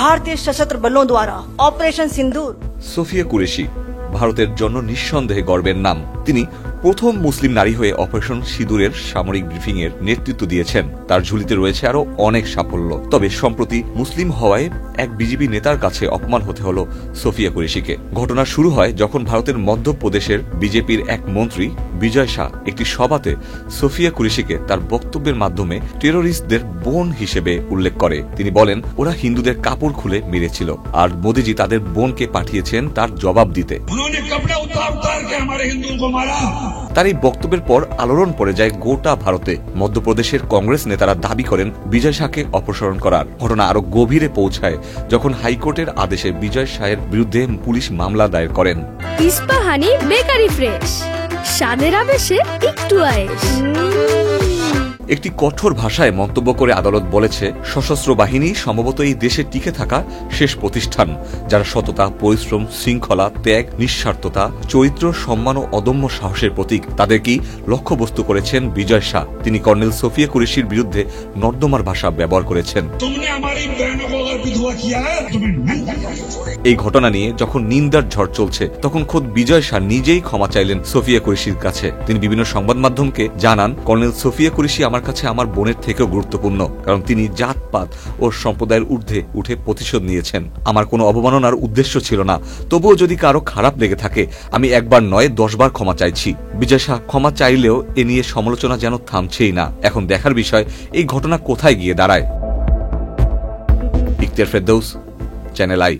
भारतीय सशस्त्र बलों द्वारा ऑपरेशन सिंदूर। সোফিয়া কুরেশি ভারতের জন্য নিঃসন্দেহে গর্বের নাম। তিনি প্রথম মুসলিম নারী হয়ে অপারেশন সিঁদুরের সামরিক ব্রিফিং এর নেতৃত্ব দিয়েছেন। তার ঝুলিতে রয়েছে আরো অনেক সাফল্য। তবে সম্প্রতি মুসলিম হওয়ায় এক বিজেপি নেতার কাছে অপমান হতে হলো সোফিয়া কুরেশিকে। ঘটনা শুরু হয় যখন ভারতের মধ্যপ্রদেশের বিজেপির এক মন্ত্রী বিজয় শাহ একটি সভাতে সোফিয়া কুরেশিকে তার বক্তব্যের মাধ্যমে টেরোরিস্টদের বোন হিসেবে উল্লেখ করে। তিনি বলেন, ওরা হিন্দুদের কাপড় খুলে মেরেছিল আর মোদিজি তাদের বোনকে পাঠিয়েছেন তার জবাব দিতে। তার এই বক্তব্যের পর আলোড়ন পড়ে যায় গোটা ভারতে। মধ্যপ্রদেশের কংগ্রেস নেতারা দাবি করেন বিজয় শাহকে অপসারণ করার। ঘটনা আরো গভীরে পৌঁছায় যখন হাইকোর্টের আদেশে বিজয় শাহের বিরুদ্ধে পুলিশ মামলা দায়ের করেন। ইস্পাহানি বেকারি ফ্রেশ, স্বাদের আবেশে একটু আয়েশ। একটি কঠোর ভাষায় মন্তব্য করে আদালত বলেছে, সশস্ত্র বাহিনী সম্ভবত এই দেশে টিকে থাকা শেষ প্রতিষ্ঠান যারা সততা, পরিশ্রম, শৃঙ্খলা, ত্যাগ, নিঃস্বার্থতা, চরিত্র, সম্মান ও অদম্য সাহসের প্রতীক। তাদেরকেই লক্ষ্যবস্তু করেছেন বিজয় শাহ। তিনি কর্নেল সোফিয়া কুরেশির বিরুদ্ধে নর্দমার ভাষা ব্যবহার করেছেন। এই ঘটনা নিয়ে যখন নিন্দার ঝড় চলছে তখন খোদ বিজয় শাহ নিজেই ক্ষমা চাইলেন সোফিয়া কুরেশির কাছে। তিনি বিভিন্ন সংবাদ মাধ্যমকে জানান, কর্নেল সোফিয়া কুরেশি আমার কাছে আমার বোনের থেকেও গুরুত্বপূর্ণ, কারণ তিনি জাতপাত ও সম্প্রদায়ের ঊর্ধ্বে উঠে প্রতিশোধ নিয়েছেন। আমার কোনো অবমাননার উদ্দেশ্য ছিল না। তবুও যদি কারো খারাপ লেগে থাকে, আমি একবার নয় 10 বার ক্ষমা চাইছি। বিজয় শাহ ক্ষমা চাইলেও এ নিয়ে সমালোচনা যেন থামছেই না। এখন দেখার বিষয় এই ঘটনা কোথায় গিয়ে দাঁড়ায়। Ikhtiyar Ferdous, channel I.